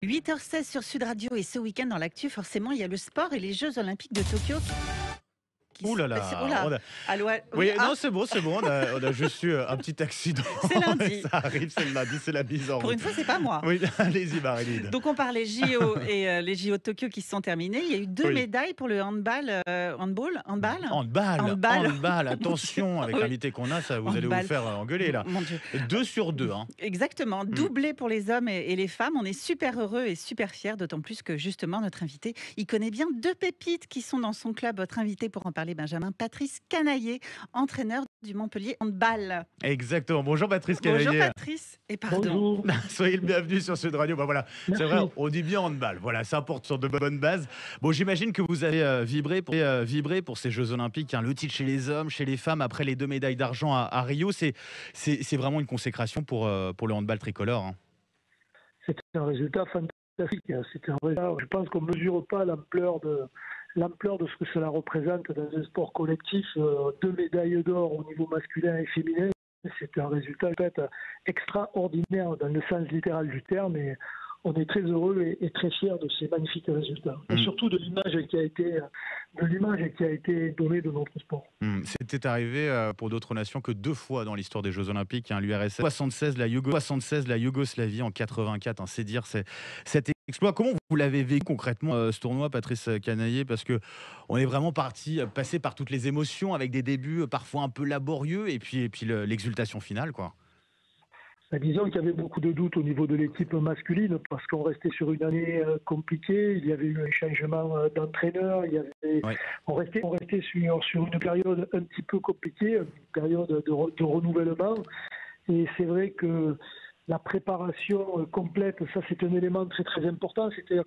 8h16 sur Sud Radio et ce week-end dans l'actu, forcément, il y a le sport et les Jeux Olympiques de Tokyo qui Ouh sont là passés. là, Oula, allô, oui, oui, non, c'est bon, on a juste eu un petit accident. c'est lundi. Ça arrive, c'est le lundi, c'est la mise en Pour une route. fois, c'est pas moi. Oui, allez-y, Marilyn. Donc, on parlait JO et les JO de Tokyo qui se sont terminés. Il y a eu 2 Oui. médailles pour le handball, handball, Handball, attention, avec Oui. l'invité qu'on a, ça, vous allez vous Handball. faire engueuler là. Mon Dieu. 2 sur 2, hein. Exactement, doublé pour les hommes et les femmes. On est super heureux et super fiers, d'autant plus que justement notre invité, il connaît bien 2 pépites qui sont dans son club. Votre invité pour en parler, Benjamin Patrice Canaillé, entraîneur du Montpellier Handball. Exactement. Bonjour Patrice Bonjour Canaillé. Patrice, et pardon. Bonjour, Soyez le bienvenu sur Sud Radio. Bah voilà, c'est vrai, merci. on dit bien handball. Voilà, ça porte sur de bonnes bases. Bon, j'imagine que vous avez vibré pour ces Jeux Olympiques, hein, le titre chez les hommes, chez les femmes, après les 2 médailles d'argent à Rio. C'est vraiment une consécration pour le handball tricolore, hein. C'était un résultat fantastique. C'était un résultat, je pense qu'on ne mesure pas l'ampleur de ce que cela représente dans un sport collectif. 2 médailles d'or au niveau masculin et féminin. C'était un résultat peut-être extraordinaire dans le sens littéral du terme. Et on est très heureux et très fiers de ces magnifiques résultats. Et surtout de l'image qui a été donnée de notre sport. C'était arrivé pour d'autres nations que 2 fois dans l'histoire des Jeux Olympiques, hein, l'URSS 76, la Yougoslavie en 84, hein, c'est dire cet exploit. Comment vous l'avez vécu concrètement ce tournoi, Patrice Canaillé? Parce que on est vraiment passé par toutes les émotions avec des débuts parfois un peu laborieux et puis l'exultation finale, quoi. Disons qu'il y avait beaucoup de doutes au niveau de l'équipe masculine parce qu'on restait sur une année compliquée. Il y avait eu un changement d'entraîneur. Oui. On restait sur une période un petit peu compliquée, une période de renouvellement. Et c'est vrai que la préparation complète, ça c'est un élément très très important. C'était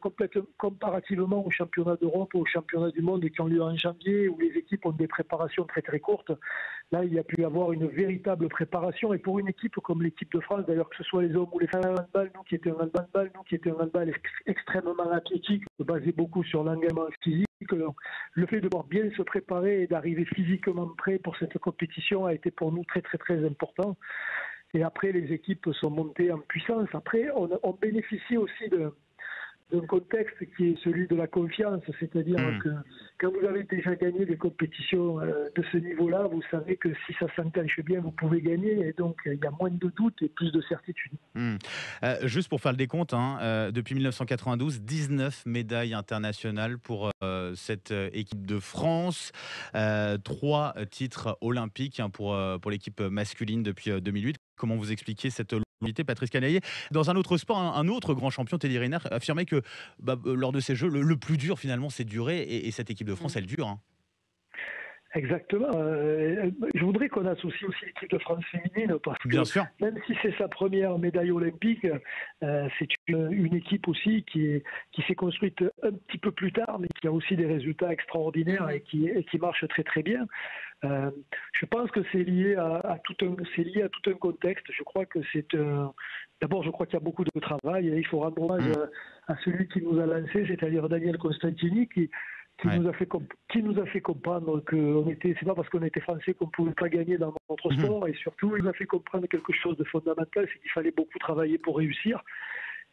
comparativement au championnat d'Europe, au championnat du monde qui ont lieu en janvier, où les équipes ont des préparations très très courtes. Là, il y a pu y avoir une véritable préparation. Et pour une équipe comme l'équipe de France, d'ailleurs que ce soit les hommes ou les femmes, nous qui étions un handball extrêmement athlétique, basé beaucoup sur l'engagement physique, le fait de pouvoir bien se préparer et d'arriver physiquement prêt pour cette compétition a été pour nous très très très important. Et après, les équipes sont montées en puissance. Après, on bénéficie aussi d'un contexte qui est celui de la confiance. C'est-à-dire que quand vous avez déjà gagné des compétitions de ce niveau-là, vous savez que si ça s'enclenche bien, vous pouvez gagner. Et donc, il y a moins de doutes et plus de certitude. Juste pour faire le décompte, hein, depuis 1992, 19 médailles internationales pour cette équipe de France, 3 titres olympiques, hein, pour l'équipe masculine depuis 2008. Comment vous expliquez cette longévité, Patrice Canaillé? Dans un autre sport, un autre grand champion, Teddy Riner, affirmait que lors de ces Jeux, le plus dur finalement, c'est de durer, et cette équipe de France, elle dure, hein. Exactement. Je voudrais qu'on associe aussi l'équipe de France féminine parce que Bien sûr. même si c'est sa première médaille olympique, c'est une équipe aussi qui s'est construite un petit peu plus tard, mais qui a aussi des résultats extraordinaires et qui marche très très bien. Je pense que c'est lié à tout un contexte. Je crois que d'abord, je crois qu'il y a beaucoup de travail et il faut rendre hommage à celui qui nous a lancé, c'est-à-dire Daniel Constantini, qui nous a fait comprendre que c'est pas parce qu'on était français qu'on pouvait pas gagner dans notre sport, et surtout il nous a fait comprendre quelque chose de fondamental, c'est qu'il fallait beaucoup travailler pour réussir.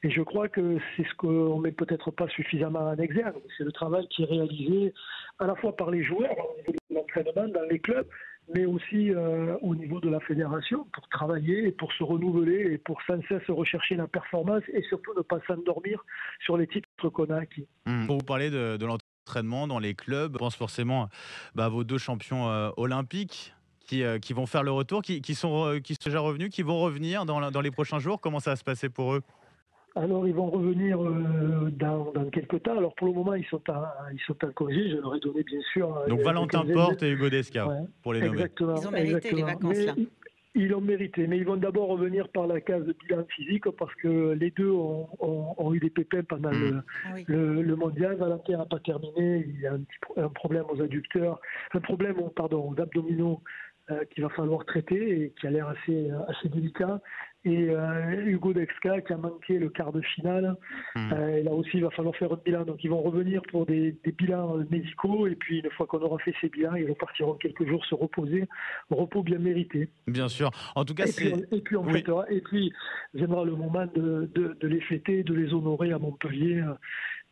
Et je crois que c'est ce qu'on met peut-être pas suffisamment en exergue. C'est le travail qui est réalisé à la fois par les joueurs au niveau de l'entraînement dans les clubs, mais aussi au niveau de la fédération, pour travailler et pour se renouveler et pour sans cesse rechercher la performance et surtout ne pas s'endormir sur les titres qu'on a acquis. Pour vous parler de l'entraînement dans les clubs, je pense forcément à vos 2 champions olympiques qui vont faire le retour, qui sont déjà revenus, qui vont revenir dans les prochains jours. Comment ça va se passer pour eux? Alors, ils vont revenir dans quelques temps. Alors, pour le moment, ils sont en congé. Je leur ai donné, bien sûr... Donc, Valentin Porte et Hugo Desca, pour les nommer. Exactement. Ils ont mérité les vacances, là. Ils l'ont mérité, mais ils vont d'abord revenir par la case de bilan physique parce que les deux ont eu des pépins pendant le mondial. Valentin n'a pas terminé, il a un problème aux adducteurs, aux abdominaux qu'il va falloir traiter et qui a l'air assez délicat. et Hugo Dexka qui a manqué le quart de finale. Et là aussi, il va falloir faire un bilan. Donc, ils vont revenir pour des bilans médicaux. Et puis, une fois qu'on aura fait ces bilans, ils repartiront quelques jours se reposer. Repos bien mérité. Bien sûr. En tout cas, Et puis, on fêtera. Et puis, viendra le moment de les fêter, de les honorer à Montpellier.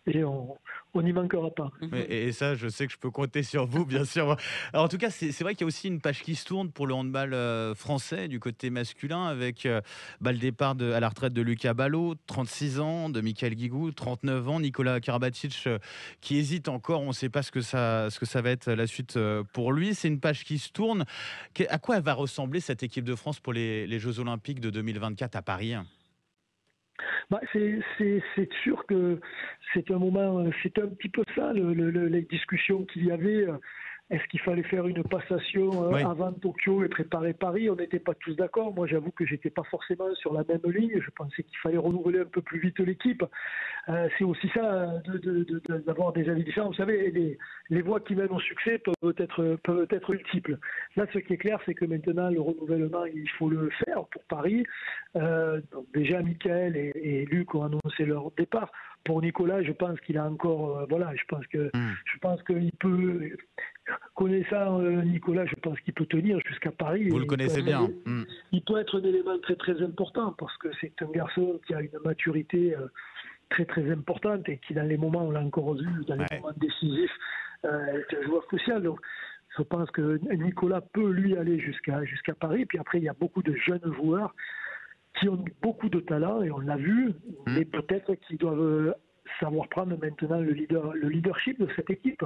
Et on n'y manquera pas. Et ça, je sais que je peux compter sur vous, bien sûr. Alors, en tout cas, c'est vrai qu'il y a aussi une page qui se tourne pour le handball français du côté masculin avec le départ à la retraite de Lucas Ballot, 36 ans, de Michael Guigou, 39 ans, Nicolas Karabatic qui hésite encore. On ne sait pas ce que ça va être la suite pour lui. C'est une page qui se tourne. À quoi elle va ressembler cette équipe de France pour les Jeux Olympiques de 2024 à Paris? C'est sûr que c'est un moment, c'est un petit peu ça, les discussions qu'il y avait. Est-ce qu'il fallait faire une passation avant Tokyo et préparer Paris? On n'était pas tous d'accord. Moi, j'avoue que j'étais pas forcément sur la même ligne. Je pensais qu'il fallait renouveler un peu plus vite l'équipe. C'est aussi ça, d'avoir des avis différents. Vous savez, les voies qui mènent au succès peuvent être multiples. Là, ce qui est clair, c'est que maintenant, le renouvellement, il faut le faire pour Paris. Donc déjà, Michael et Luc ont annoncé leur départ. Pour Nicolas, je pense qu'il a encore, je pense qu'il peut, connaissant Nicolas, je pense qu'il peut tenir jusqu'à Paris. Vous le connaissez bien. Il peut être un élément très très important parce que c'est un garçon qui a une maturité très très importante et qui dans les moments, on l'a encore vu, dans les moments décisifs, est un joueur crucial. Donc, je pense que Nicolas peut lui aller jusqu'à Paris. Puis après, il y a beaucoup de jeunes joueurs qui ont beaucoup de talent, et on l'a vu, mais peut-être qu'ils doivent savoir prendre maintenant le leadership de cette équipe.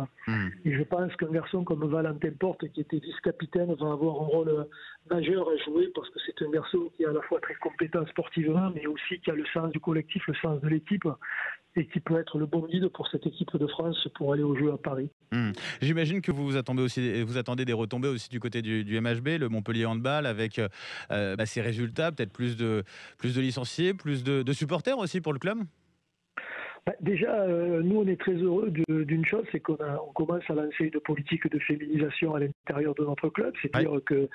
Et je pense qu'un garçon comme Valentin Porte, qui était vice-capitaine, va avoir un rôle majeur à jouer, parce que c'est un garçon qui est à la fois très compétent sportivement, mais aussi qui a le sens du collectif, le sens de l'équipe, et qui peut être le bon guide pour cette équipe de France pour aller aux Jeux à Paris. J'imagine que vous attendez des retombées aussi du côté du MHB, le Montpellier Handball, avec ses résultats, peut-être plus de licenciés, plus de supporters aussi pour le club. Déjà, nous, on est très heureux d'une chose, c'est qu'on commence à lancer une politique de féminisation à l'intérieur de notre club. C'est-à-dire que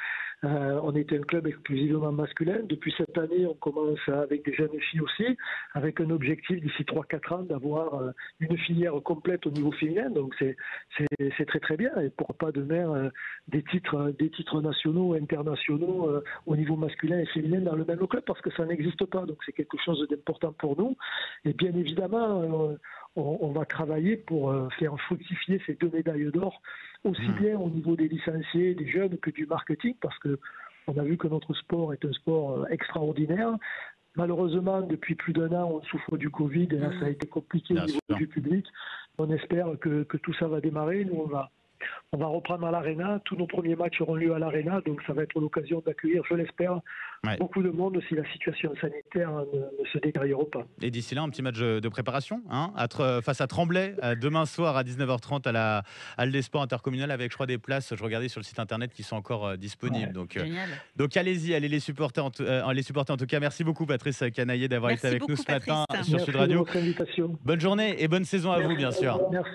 on est un club exclusivement masculin. Depuis cette année, on commence avec des jeunes filles aussi, avec un objectif d'ici 3-4 ans d'avoir une filière complète au niveau féminin. Donc c'est très très bien. Et pourquoi pas demain des titres nationaux, internationaux au niveau masculin et féminin dans le même club, parce que ça n'existe pas. Donc c'est quelque chose d'important pour nous. Et bien évidemment, on va travailler pour faire fructifier ces 2 médailles d'or, aussi bien au niveau des licenciés, des jeunes, que du marketing, parce que on a vu que notre sport est un sport extraordinaire. Malheureusement, depuis plus d'1 an, on souffre du Covid, et là, ça a été compliqué au niveau du public. On espère que tout ça va démarrer. Nous, on va reprendre à l'Arena. Tous nos premiers matchs auront lieu à l'Arena, donc ça va être l'occasion d'accueillir, je l'espère, beaucoup de monde si la situation sanitaire ne se détériore pas. Et d'ici là, un petit match de préparation face à Tremblay, demain soir à 19h30 à la Halle des Sports intercommunale, avec, je crois, des places, je regardais sur le site internet, qui sont encore disponibles. Donc allez-y, allez les supporter en tout cas. Merci beaucoup, Patrice Canaillé, d'avoir été avec nous ce matin sur Sud Radio. Bonne Bonne journée et bonne saison à vous, bien sûr. Merci.